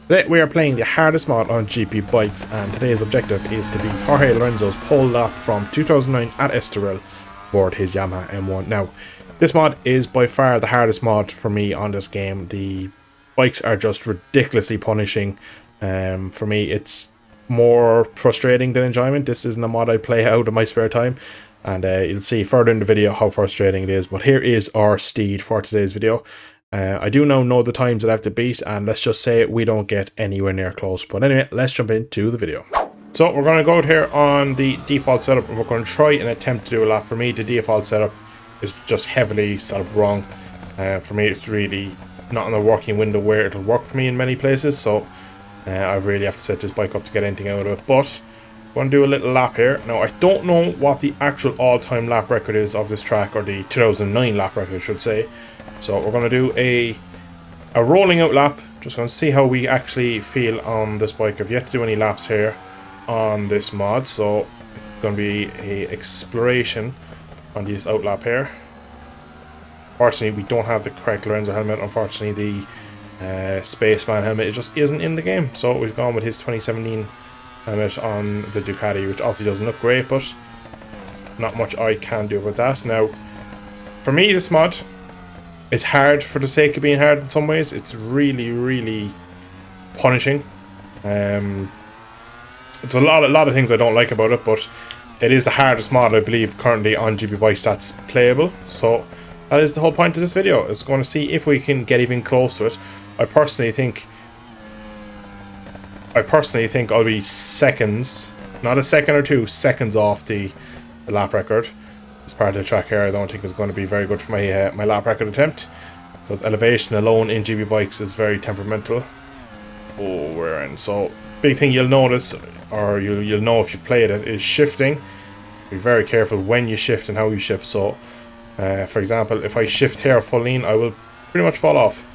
Today we are playing the hardest mod on GP bikes, and today's objective is to beat Jorge Lorenzo's pole lap from 2009 at Estoril aboard his Yamaha M1. Now, this mod is by far the hardest mod for me on this game. The bikes are just ridiculously punishing. For me, it's more frustrating than enjoyment. This isn't a mod I play out in my spare time, and you'll see further in the video how frustrating it is. But here is our steed for today's video. I do now know the times that I have to beat, and let's just say we don't get anywhere near close. But anyway, let's jump into the video. So we're going to go out here on the default setup, and we're going to try and attempt to do a lap. For me, the default setup is just heavily set up wrong. For me, it's really not in the working window where it'll work for me in many places, so I really have to set this bike up to get anything out of it. But I'm going to do a little lap here. Now, I don't know what the actual all-time lap record is of this track, or the 2009 lap record, I should say. So we're going to do a rolling out lap. Just going to see how we actually feel on this bike. I've yet to do any laps here on this mod, so it's going to be a exploration on this out lap here. Unfortunately, we don't have the correct Lorenzo helmet. Unfortunately, the Spaceman helmet, it just isn't in the game. So we've gone with his 2017 helmet on the Ducati, which obviously doesn't look great, but not much I can do about that. Now, for me, this mod is hard for the sake of being hard in some ways. It's really, really punishing. It's a lot of things I don't like about it, but it is the hardest mod I believe currently on GP bikes that's playable. So that is the whole point of this video, is going to see if we can get even close to it. I personally think I'll be seconds, not a second or 2 seconds off the lap record. This part of the track here I don't think is going to be very good for my my lap record attempt, because elevation alone in GB bikes is very temperamental. Oh, we're in. So big thing you'll notice, or you'll know if you've played it, is shifting. Be very careful when you shift and how you shift. So for example, if I shift here full lean, I will pretty much fall off.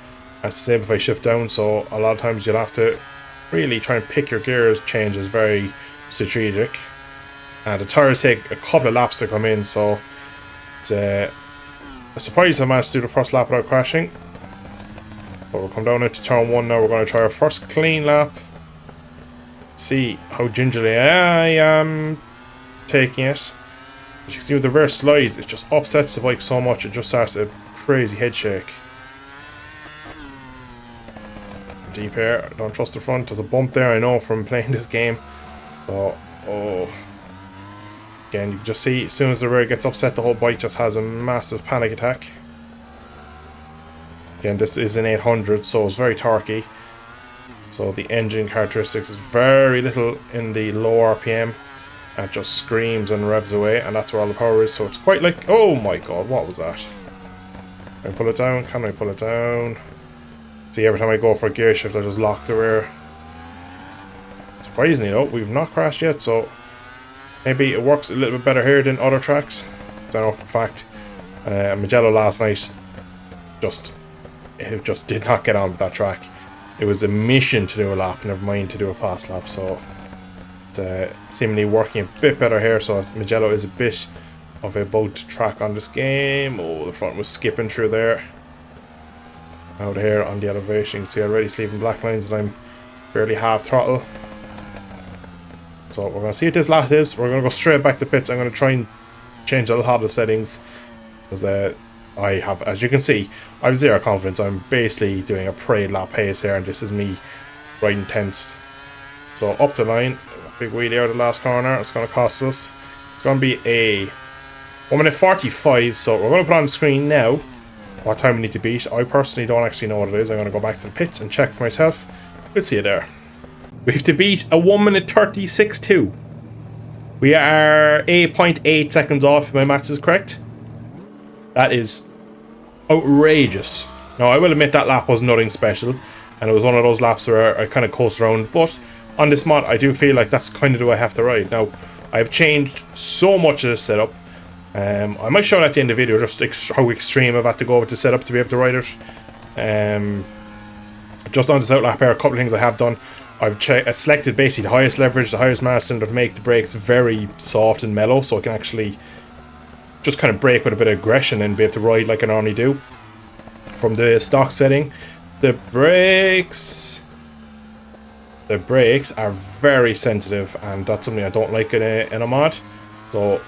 That's the same if I shift down. So a lot of times you'll have to really try and pick your gears. Change is very strategic. And the tires take a couple of laps to come in, so it's a surprise I managed to do the first lap without crashing. But we'll come down into turn 1 now. We're going to try our first clean lap. See how gingerly I am taking it. As you can see with the reverse slides, it just upsets the bike so much, it just starts a crazy head shake. Deep here, I don't trust the front. There's a bump there, I know from playing this game. So, oh. Again, you can just see, as soon as the rear gets upset, the whole bike just has a massive panic attack. Again, this is an 800, so it's very torquey. So the engine characteristics is very little in the low RPM. And it just screams and revs away, and that's where all the power is. So it's quite like, oh my god, what was that? Can I pull it down? Can I pull it down? See, every time I go for a gear shift, I just lock the rear. Surprisingly though, we've not crashed yet, so maybe it works a little bit better here than other tracks. I know for a fact, Mugello last night just did not get on with that track. It was a mission to do a lap, never mind to do a fast lap. So it's seemingly working a bit better here. So Mugello is a bit of a boat track on this game. Oh, the front was skipping through there. Out here on the elevation, you can see already sleeving black lines, and I'm barely half throttle. So we're going to see what this lap is. We're going to go straight back to pits. I'm going to try and change a lot of the settings, because I have, as you can see, I have zero confidence. I'm basically doing a parade lap pace here, and this is me riding tense. So up the line, big wheelie out of the last corner. It's going to cost us. It's going to be a 1 minute 45. So we're going to put on the screen now what time we need to beat. I personally don't actually know what it is. I'm going to go back to the pits and check for myself. We'll see you there. We have to beat a 1 minute 36.2. We are 8.8 seconds off if my maths is correct. That is outrageous. Now, I will admit that lap was nothing special, and it was one of those laps where I kind of coast around, but on this mod, I do feel like that's kind of the way I have to ride. Now, I've changed so much of this setup. I might show it at the end of the video, just how extreme I've had to go with the setup to be able to ride it. Just on this outlap here, a couple of things I have done. I've selected basically the highest leverage, the highest mass cylinder, to make the brakes very soft and mellow, so I can actually just kind of brake with a bit of aggression and be able to ride like I normally do. From the stock setting, the brakes the brakes are very sensitive, and that's something I don't like in a mod. So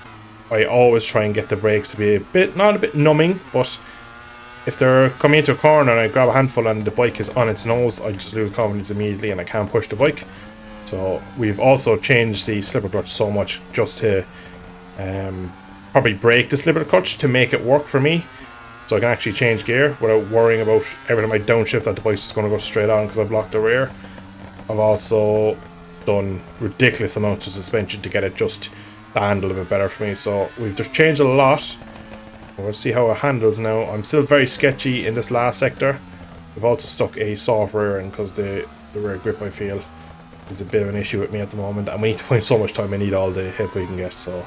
I always try and get the brakes to be a bit, not a bit numbing, but if they're coming into a corner and I grab a handful and the bike is on its nose, I just lose confidence immediately and I can't push the bike. So we've also changed the slipper clutch so much just to probably break the slipper clutch to make it work for me. So I can actually change gear without worrying about every time I downshift that the bike is going to go straight on because I've locked the rear. I've also done ridiculous amounts of suspension to get it just to handle a bit better for me. So we've just changed a lot. We'll see how it handles now. I'm still very sketchy in this last sector. We've also stuck a soft rear in because the rear grip, I feel, is a bit of an issue with me at the moment, and we need to find so much time. I need all the help we can get. So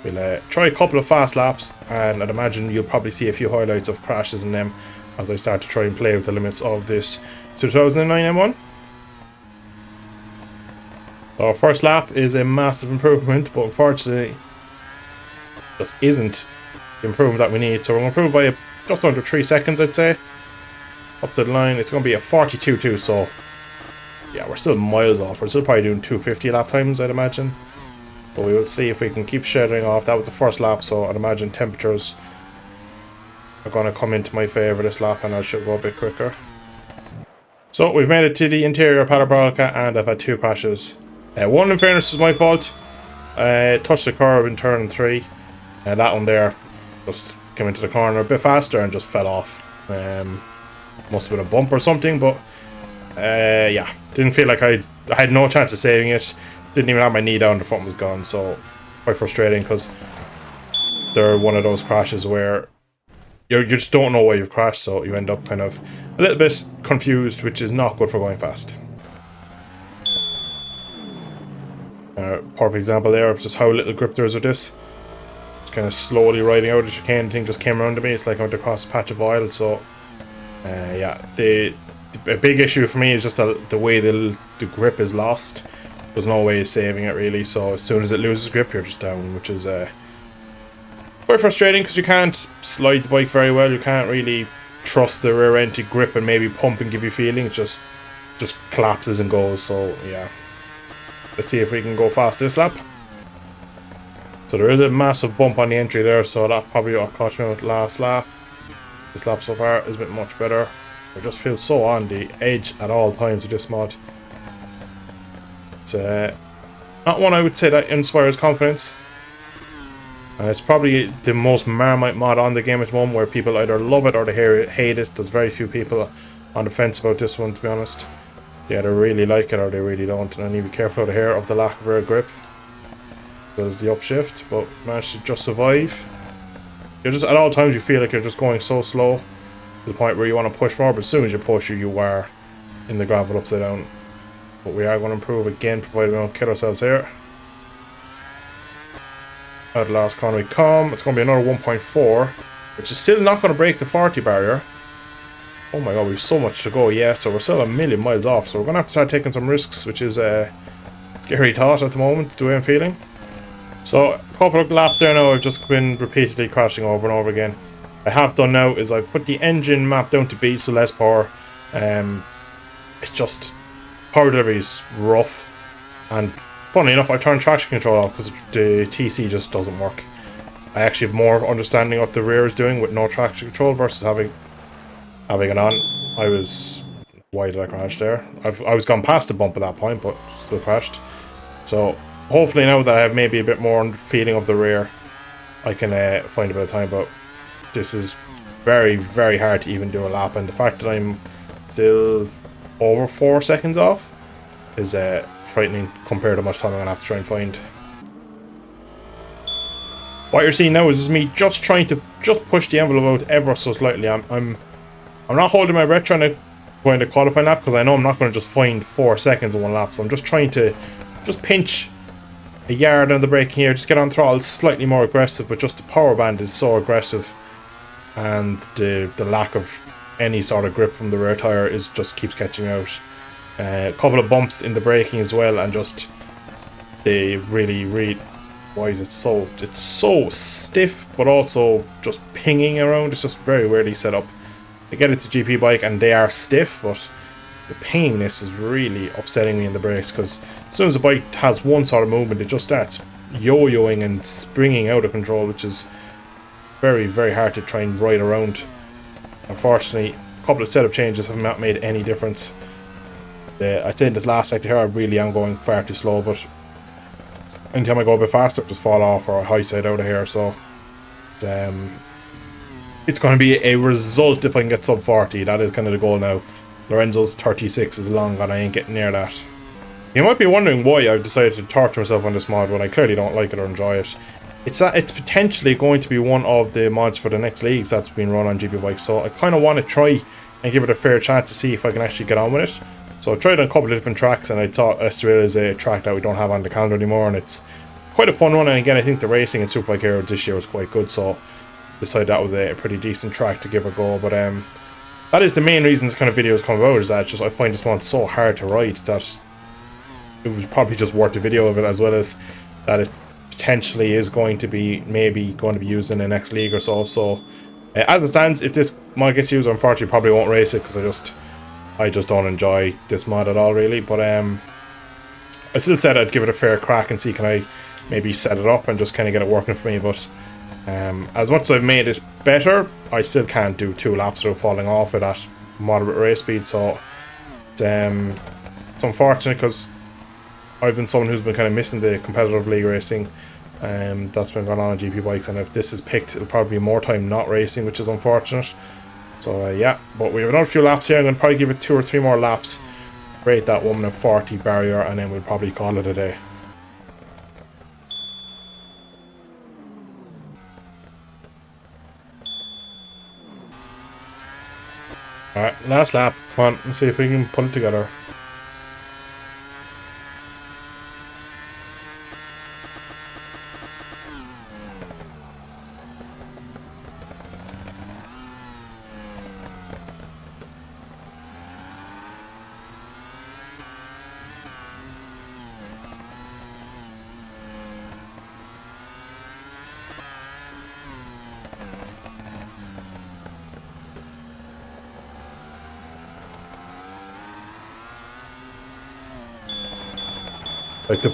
we'll try a couple of fast laps, and I'd imagine you'll probably see a few highlights of crashes in them as I start to try and play with the limits of this 2009 M1. Our first lap is a massive improvement, but unfortunately just isn't the improvement that we need. So we're going to improve by just under 3 seconds, I'd say. Up to the line, it's going to be a 42.2, so yeah, we're still miles off. We're still probably doing 250 lap times, I'd imagine. But we will see if we can keep shedding off. That was the first lap, so I'd imagine temperatures are going to come into my favour this lap, and I should go a bit quicker. So we've made it to the interior parabolica, and I've had 2 crashes. One, in fairness, is my fault. Touched the curb in turn 3, and that one there just came into the corner a bit faster and just fell off. Must have been a bump or something, but yeah, didn't feel like I had no chance of saving it. Didn't even have my knee down, the front was gone, so quite frustrating because they're one of those crashes where you just don't know why you've crashed, so you end up kind of a little bit confused, which is not good for going fast. Perfect example there of just how little grip there is with this. Just kind of slowly riding out the chicane, the thing just came around to me. It's like I went across a patch of oil, so yeah, a big issue for me is just the way the grip is lost. There's no way of saving it really, so as soon as it loses grip you're just down, which is quite frustrating because you can't slide the bike very well. You can't really trust the rear end to grip and maybe pump and give you feeling. It just collapses and goes, so yeah. Let's see if we can go fast this lap. So there is a massive bump on the entry there, so that probably what caught me with last lap. This lap so far is a bit much better. I just feel so on the edge at all times with this mod. It's not one I would say that inspires confidence. It's probably the most Marmite mod on the game at the moment, where people either love it or they hate it. There's very few people on the fence about this one, to be honest. They either really like it or they really don't, and I need to be careful out here of the lack of rear grip. There's the upshift, but managed to just survive. You're just, at all times you feel like you're just going so slow to the point where you want to push more, but as soon as you push, you are in the gravel upside down. But we are going to improve again, provided we don't kill ourselves here. At the last corner we come. It's going to be another 1.4, which is still not going to break the 40 barrier. Oh my god, we've so much to go yet, so we're still a million miles off, so we're going to have to start taking some risks, which is a scary thought at the moment, the way I'm feeling. So, a couple of laps there now, I've just been repeatedly crashing over and over again. I have done now is I've put the engine map down to B, so less power. It's just, power delivery is rough, and funnily enough I turned traction control off because the TC just doesn't work. I actually have more understanding of what the rear is doing with no traction control versus having it on. Why did I crash there? I was gone past the bump at that point, but still crashed. So hopefully now that I have maybe a bit more feeling of the rear, I can find a bit of time, but this is very, very hard to even do a lap, and the fact that I'm still over 4 seconds off is frightening compared to how much time I'm going to have to try and find. What you're seeing now is me just trying to push the envelope out ever so slightly. I'm not holding my breath trying to go into qualifying lap because I know I'm not going to just find 4 seconds in one lap, so I'm just trying to pinch a yard on the braking here, just get on throttle slightly more aggressive, but just the power band is so aggressive, and the lack of any sort of grip from the rear tire just keeps catching me out. A couple of bumps in the braking as well, and just they really why is it so stiff, but also just pinging around. It's just very weirdly set up. I get it's a GP bike and they are stiff, but the payingness is really upsetting me in the brakes, because as soon as the bike has one sort of movement, it just starts yo-yoing and springing out of control, which is very, very hard to try and ride around. Unfortunately, a couple of setup changes have not made any difference. I'd say in this last sector here, I really am going far too slow, but anytime I go a bit faster, I just fall off or I high side out of here, so it's going to be a result if I can get sub 40. That is kind of the goal now. Lorenzo's 36 is long and I ain't getting near that. You might be wondering why I've decided to torture myself on this mod when I clearly don't like it or enjoy it. It's potentially going to be one of the mods for the next leagues that's been run on GP bikes, so I kind of want to try and give it a fair chance to see if I can actually get on with it. So I've tried on a couple of different tracks, and I thought Estoril is a track that we don't have on the calendar anymore, and it's quite a fun one. And again, I think the racing in Superbike Hero this year was quite good, so decided that was a pretty decent track to give a go. But that is the main reason this kind of videos come about, is that just I find this one so hard to ride that it was probably just worth the video of it, as well as that it potentially is going to be used in the next league or so. So as it stands, if this mod gets used, unfortunately probably won't race it, because I just don't enjoy this mod at all, really. But I still said I'd give it a fair crack and see can I maybe set it up and just kind of get it working for me. But as much as I've made it better, I still can't do 2 laps without falling off at that moderate race speed. So it's unfortunate, because I've been someone who's been kind of missing the competitive league racing that's been going on GP bikes, and if this is picked, it'll probably be more time not racing, which is unfortunate. So yeah, but we have another few laps here. I'm going to probably give it 2 or 3 more laps, break that 1:40 barrier, and then we'll probably call it a day. Alright, last lap. Come on, let's see if we can pull it together. Like,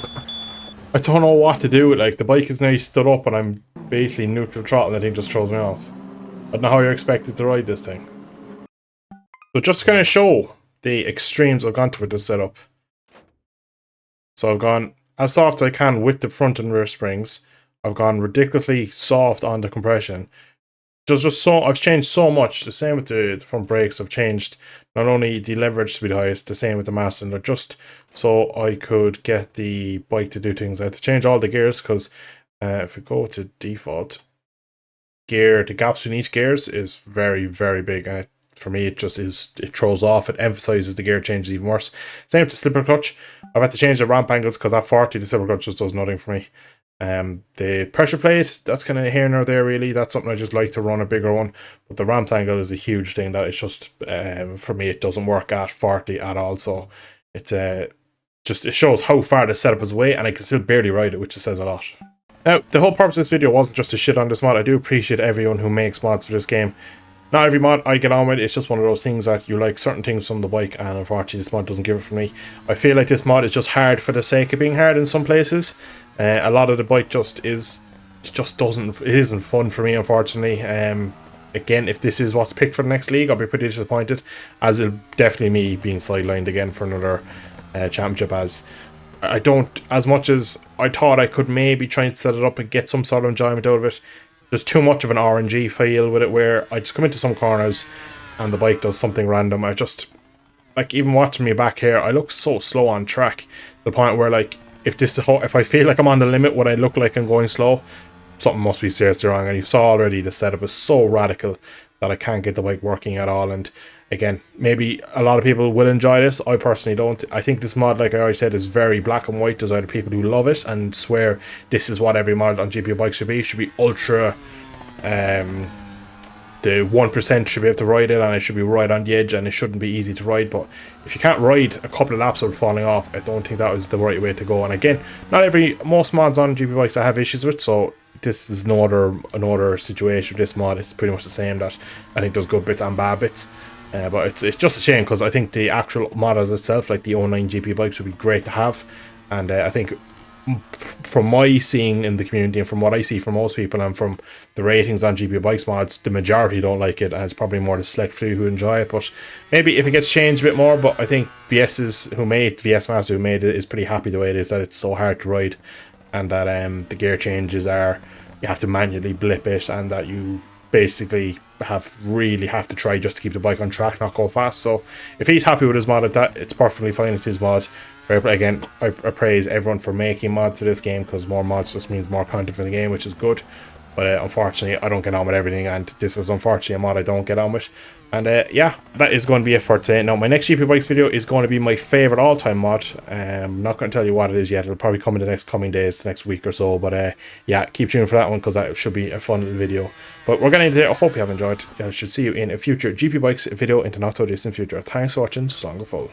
I don't know what to do. Like, the bike is now stood up and I'm basically neutral throttle, and the thing just throws me off. I don't know how you're expected to ride this thing. So just to kind of show the extremes I've gone to with this setup. So I've gone as soft as I can with the front and rear springs. I've gone ridiculously soft on the compression. I've changed so much. The same with the front brakes. I've changed not only the leverage to be the highest, the same with the mass cylinder, just so I could get the bike to do things. I had to change all the gears, because if we go to default gear, the gaps between each gears is very, very big, and for me it just is, it throws off. It emphasizes the gear changes even worse. Same with the slipper clutch. I've had to change the ramp angles, because at 40 the slipper clutch just does nothing for me. The pressure plate, that's kind of here nor there, really. That's something I just like to run a bigger one, but the ramp angle is a huge thing that it's just for me it doesn't work at 40 at all. So it's it shows how far the setup is away, and I can still barely ride it, which says a lot. Now, the whole purpose of this video wasn't just to shit on this mod. I do appreciate everyone who makes mods for this game. Not every mod I get on with. It's just one of those things that you like certain things from the bike, and unfortunately this mod doesn't give it for me. I feel like this mod is just hard for the sake of being hard in some places. A lot of the bike it isn't fun for me, unfortunately. Again, if this is what's picked for the next league, I'll be pretty disappointed, as it'll definitely me being sidelined again for another championship, as I don't, as much as I thought I could maybe try and set it up and get some sort of enjoyment out of it, there's too much of an RNG feel with it, where I just come into some corners and the bike does something random. I just, like, even watching me back here, I look so slow on track, to the point where, like, if I feel like I'm on the limit when I look like I'm going slow, something must be seriously wrong. And you saw already the setup is so radical that I can't get the bike working at all. And again, maybe a lot of people will enjoy this. I personally don't. I think this mod, like I already said, is very black and white. There's either people who love it and swear this is what every mod on GPU bikes should be ultra the 1% should be able to ride it, and it should be right on the edge, and it shouldn't be easy to ride. But if you can't ride a couple of laps without falling off, I don't think that was the right way to go. And again, most mods on GP bikes I have issues with, so this is another situation with this mod. It's pretty much the same. That I think there's good bits and bad bits. But it's just a shame, because I think the actual mod as itself, like the 09 GP bikes, would be great to have. And I think from my seeing in the community, and from what I see from most people, and from the ratings on GP bikes mods, the majority don't like it, and it's probably more the select few who enjoy it. But maybe if it gets changed a bit more. But I think VS Master who made it is pretty happy the way it is, that it's so hard to ride, and that the gear changes are, you have to manually blip it, and that you basically have to try just to keep the bike on track, not go fast. So if he's happy with his mod at that, it's perfectly fine. It's his mod. Again, I praise everyone for making mods to this game, because more mods just means more content for the game, which is good. But unfortunately, I don't get on with everything, and this is unfortunately a mod I don't get on with. And yeah, that is going to be it for today. Now, my next GP Bikes video is going to be my favourite all-time mod. I'm not going to tell you what it is yet. It'll probably come in the next coming days, the next week or so. But yeah, keep tuning for that one, because that should be a fun little video. But we're going to end it. I hope you have enjoyed. I should see you in a future GP Bikes video in the not-so-distant future. Thanks for watching. Song of Full.